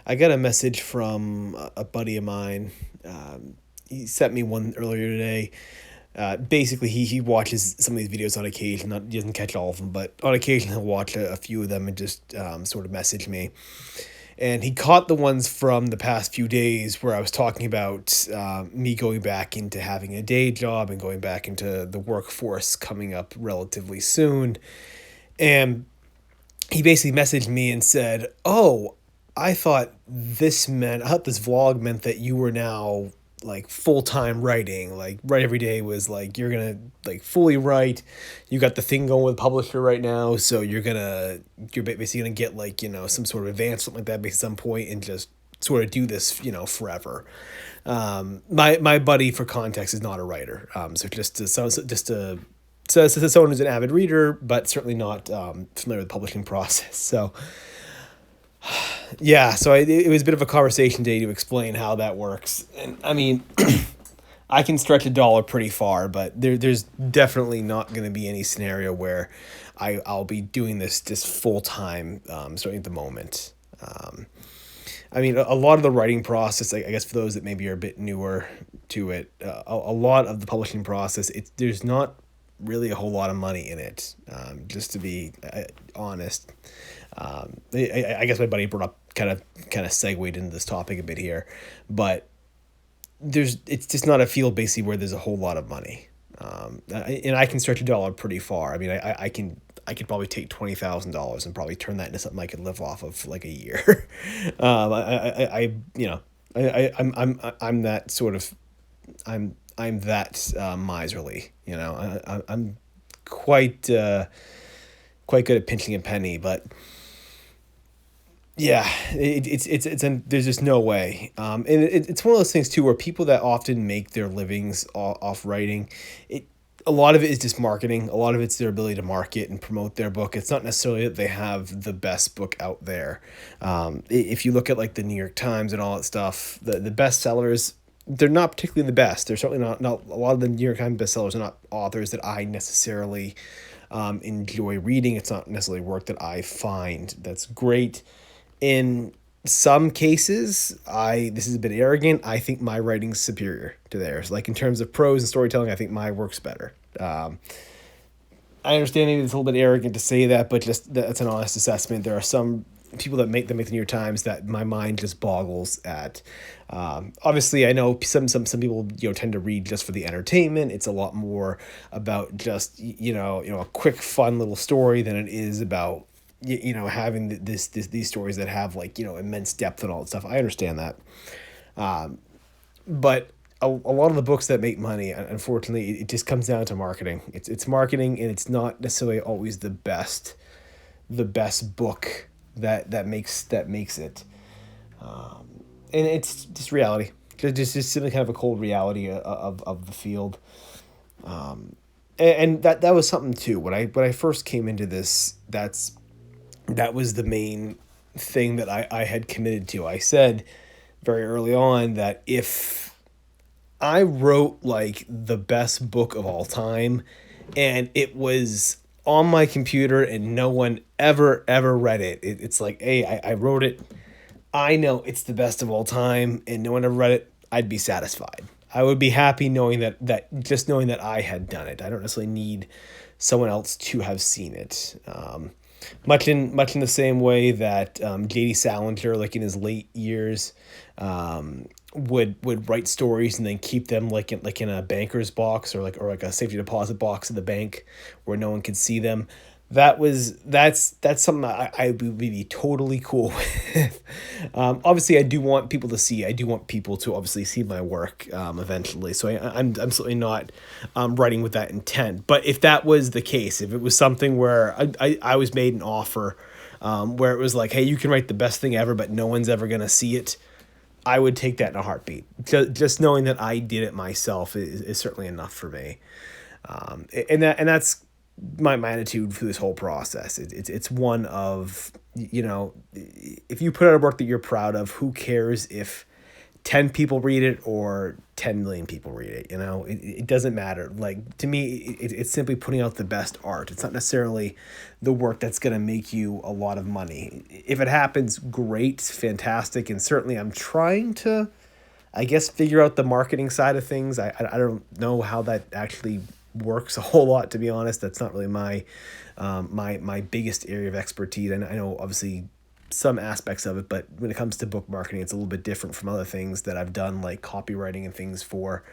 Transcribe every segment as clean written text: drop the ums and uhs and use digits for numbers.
I got a message from a buddy of mine. He sent me one earlier today. Basically, he watches some of these videos on occasion. Not, he doesn't catch all of them, but on occasion he'll watch a few of them and just sort of message me. And he caught the ones from the past few days where I was talking about me going back into having a day job and going back into the workforce coming up relatively soon. And he basically messaged me and said, "Oh, I thought this vlog meant that you were now like full-time writing, like write every day was like you're gonna like fully write. You got the thing going with publisher right now, so you're basically gonna get like, some sort of advance, something like that, at some point, and just sort of do this, forever." My buddy, for context, is not a writer. So someone who's an avid reader, but certainly not familiar with the publishing process. So yeah, so it was a bit of a conversation day to explain how that works. And I mean, I can stretch a dollar pretty far, but there's definitely not going to be any scenario where I'll be doing this just full time, starting at the moment. I mean, a lot of the writing process, I guess for those that maybe are a bit newer to it, a lot of the publishing process, there's not really a whole lot of money in it, just to be honest. I guess my buddy brought up kind of segued into this topic a bit here, but it's just not a field basically where there's a whole lot of money. And I can stretch a dollar pretty far. I mean, I could probably take $20,000 and probably turn that into something I could live off of for like a year. I you know I'm that sort of I'm that miserly. I'm quite quite good at pinching a penny, but yeah, there's just no way. And it's one of those things too where people that often make their livings off writing, a lot of it is just marketing. A lot of it's their ability to market and promote their book. It's not necessarily that they have the best book out there. If you look at like the New York Times and all that stuff, the bestsellers, they're not particularly the best. They're certainly not a lot of the New York Times bestsellers are not authors that I necessarily enjoy reading. It's not necessarily work that I find that's great. In some cases, this is a bit arrogant, I think my writing's superior to theirs. Like in terms of prose and storytelling, I think my work's better. I understand maybe it's a little bit arrogant to say that, but just that's an honest assessment. There are some people that make the New York Times that my mind just boggles at. Obviously, I know some people tend to read just for the entertainment. It's a lot more about just a quick fun little story than it is about having these stories that have like immense depth and all that stuff. I understand that, but a lot of the books that make money, unfortunately, it just comes down to marketing. It's marketing, and it's not necessarily always the best book that makes it. And it's just reality. Just simply kind of a cold reality of the field. And that was something too. When I first came into this, that was the main thing that I had committed to. I said very early on that if I wrote like the best book of all time and it was on my computer and no one ever read it's like, hey, I wrote it, I know it's the best of all time and no one ever read it, I'd be satisfied. I would be happy knowing that just knowing that I had done it. I don't necessarily need someone else to have seen it. Much in the same way that J.D. Salinger, like in his late years, would write stories and then keep them like in a banker's box or like a safety deposit box at the bank where no one could see them. That's something I would be totally cool with. Obviously, I do want people to see. I do want people to obviously see my work eventually. So I'm certainly not writing with that intent. But if that was the case, if it was something where I was made an offer where it was like, hey, you can write the best thing ever, but no one's ever gonna see it, I would take that in a heartbeat. Just knowing that I did it myself is certainly enough for me. And that's my attitude through this whole process. It's one of, if you put out a work that you're proud of, who cares if 10 people read it or 10 million people read it. It doesn't matter. Like, to me, it's simply putting out the best art. It's not necessarily the work that's going to make you a lot of money. If it happens, great, fantastic. And certainly I'm trying to, I guess, figure out the marketing side of things. I don't know how that actually works a whole lot, to be honest. That's not really my biggest area of expertise. I know obviously some aspects of it, but when it comes to book marketing, it's a little bit different from other things that I've done, like copywriting and things for.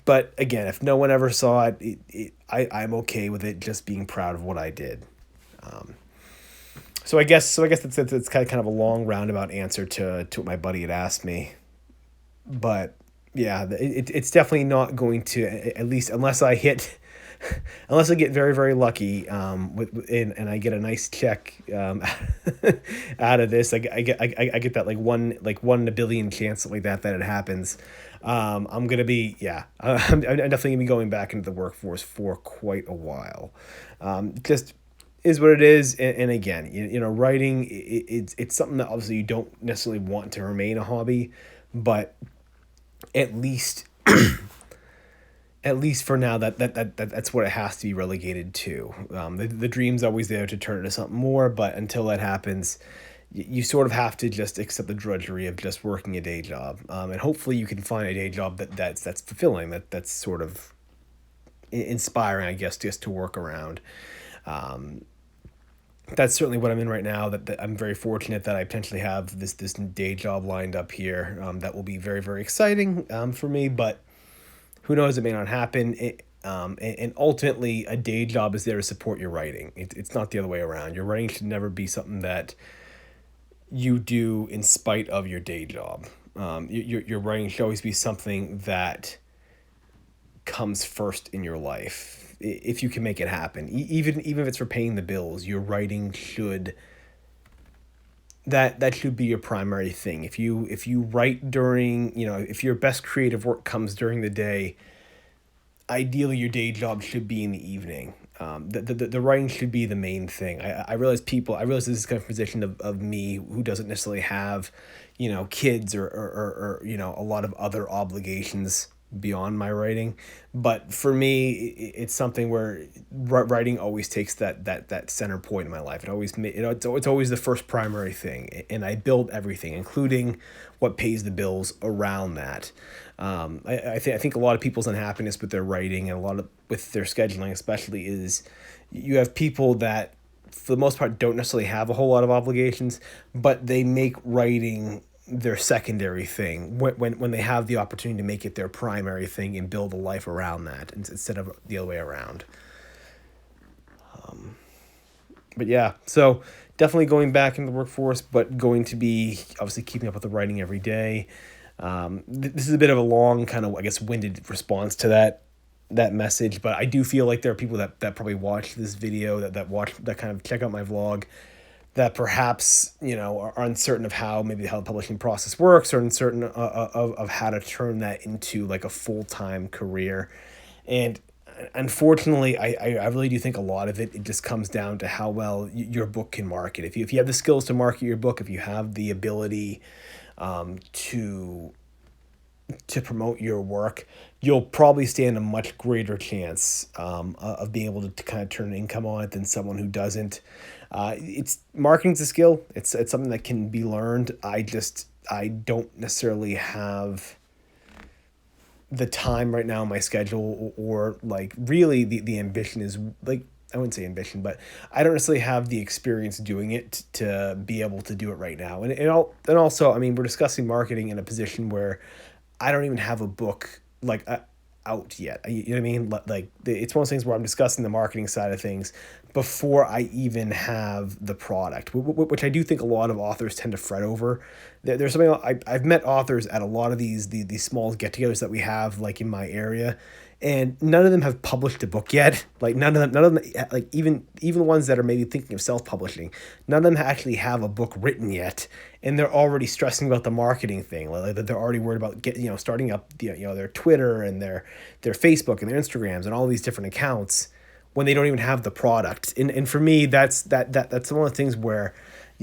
But again, if no one ever saw it, I'm okay with it just being proud of what I did. So I guess it's kind of a long roundabout answer to what my buddy had asked me. But yeah, it's definitely not going to, at least unless I get very, very lucky, and I get a nice check out of this. I get that like one in a billion chance, something like that it happens. I'm gonna be, I'm definitely gonna be going back into the workforce for quite a while. Just is what it is, and again, writing, it's something that obviously you don't necessarily want to remain a hobby, but at least for now, that's what it has to be relegated to. The dream's always there to turn into something more, but until that happens, you sort of have to just accept the drudgery of just working a day job. And hopefully you can find a day job that's fulfilling, that's sort of inspiring, I guess, just to work around. That's certainly what I'm in right now. That I'm very fortunate that I potentially have this day job lined up here. That will be very, very exciting for me, but who knows, it may not happen. And ultimately, a day job is there to support your writing. It's not the other way around. Your writing should never be something that you do in spite of your day job. Your writing should always be something that comes first in your life, if you can make it happen. Even if it's for paying the bills, your writing should... that should be your primary thing. If you write during, if your best creative work comes during the day, ideally your day job should be in the evening. The writing should be the main thing. I realize this is kind of position of me who doesn't necessarily have, kids or a lot of other obligations beyond my writing, but for me, it's something where writing always takes that center point in my life. It's always the first primary thing, and I build everything, including what pays the bills around that. I think a lot of people's unhappiness with their writing and a lot of with their scheduling, especially, is you have people that for the most part don't necessarily have a whole lot of obligations, but they make writing their secondary thing when they have the opportunity to make it their primary thing and build a life around that instead of the other way around. But yeah, so definitely going back into the workforce, but going to be obviously keeping up with the writing every day. This is a bit of a long, kind of, I guess, winded response to that message, but I do feel like there are people that probably watch this video, that kind of check out my vlog, that perhaps, are uncertain of how the publishing process works, or uncertain of how to turn that into like a full-time career. And unfortunately, I really do think a lot of it just comes down to how well your book can market. If you have the skills to market your book, if you have the ability to promote your work, you'll probably stand a much greater chance of being able to kind of turn an income on it than someone who doesn't. Marketing's a skill. It's something that can be learned. I don't necessarily have the time right now in my schedule, or like really the ambition is, like, I wouldn't say ambition, but I don't necessarily have the experience doing it to be able to do it right now. And also, I mean, we're discussing marketing in a position where I don't even have a book like out yet. You know what I mean? Like, it's one of those things where I'm discussing the marketing side of things before I even have the product, which I do think a lot of authors tend to fret over. There's something I've met authors at a lot of these small get-togethers that we have, like, in my area, and none of them have published a book yet. Like, none of them, like, even the ones that are maybe thinking of self-publishing, none of them actually have a book written yet, and they're already stressing about the marketing thing. Like, they're already worried about starting up their Twitter and their Facebook and their Instagrams and all these different accounts when they don't even have the product. And for me, that's one of the things where,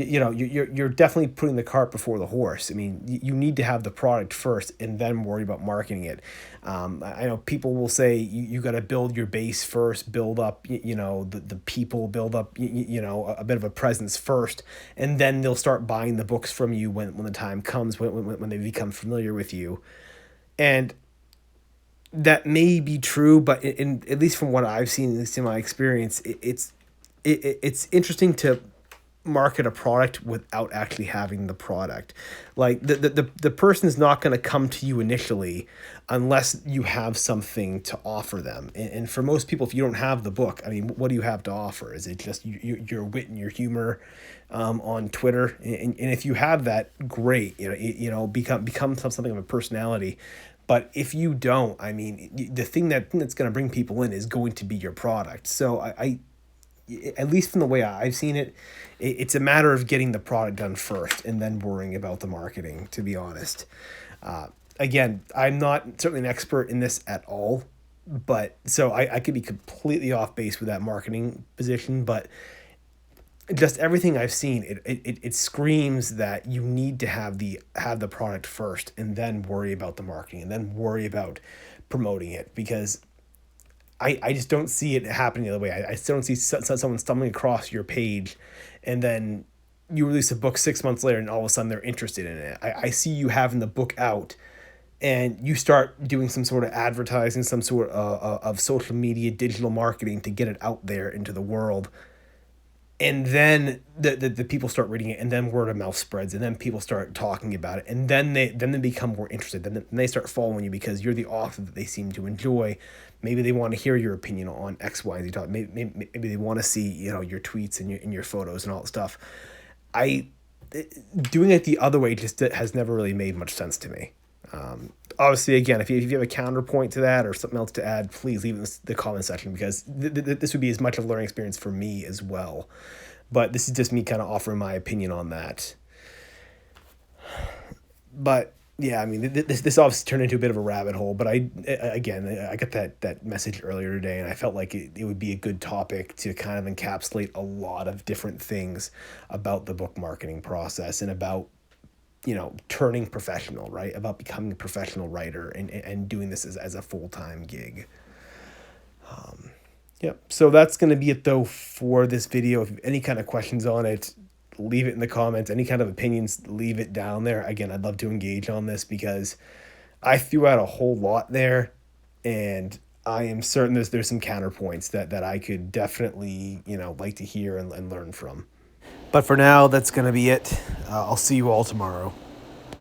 you're definitely putting the cart before the horse. I mean, you need to have the product first and then worry about marketing it. I know people will say you got to build your base first, build up, the people, build up, a bit of a presence first, and then they'll start buying the books from you when the time comes, when they become familiar with you. And that may be true, but at least from what I've seen, at least in my experience, it's interesting to market a product without actually having the product. Like the person is not going to come to you initially unless you have something to offer them. And for most people, if you don't have the book, I mean, what do you have to offer? Is it just your wit and your humor on Twitter? And if you have that, great. Become something of a personality. But if you don't, I mean, the thing that's going to bring people in is going to be your product. So I at least from the way I've seen it, it's a matter of getting the product done first and then worrying about the marketing, to be honest. Again, I'm not certainly an expert in this at all, but so I could be completely off base with that marketing position, but just everything I've seen, it screams that you need to have the product first and then worry about the marketing and then worry about promoting it, because I just don't see it happening the other way. I still don't see someone stumbling across your page and then you release a book 6 months later and all of a sudden they're interested in it. I see you having the book out and you start doing some sort of advertising, some sort of social media, digital marketing to get it out there into the world. And then the people start reading it, and then word of mouth spreads, and then people start talking about it, and then they become more interested. Then they start following you because you're the author that they seem to enjoy. Maybe they want to hear your opinion on X, Y, and Z. Maybe they want to see your tweets and your photos and all that stuff. Doing it the other way just has never really made much sense to me. Obviously, again, if you have a counterpoint to that or something else to add, please leave it in the comment section, because this would be as much of a learning experience for me as well. But this is just me kind of offering my opinion on that. But yeah, I mean, this obviously turned into a bit of a rabbit hole. But I got that message earlier today, and I felt like it would be a good topic to kind of encapsulate a lot of different things about the book marketing process and about turning professional, right? About becoming a professional writer and doing this as a full-time gig. Yep. So that's going to be it though for this video. If you have any kind of questions on it, leave it in the comments. Any kind of opinions, leave it down there. Again, I'd love to engage on this because I threw out a whole lot there, and I am certain there's some counterpoints that I could definitely, like to hear and learn from. But for now, that's going to be it. I'll see you all tomorrow.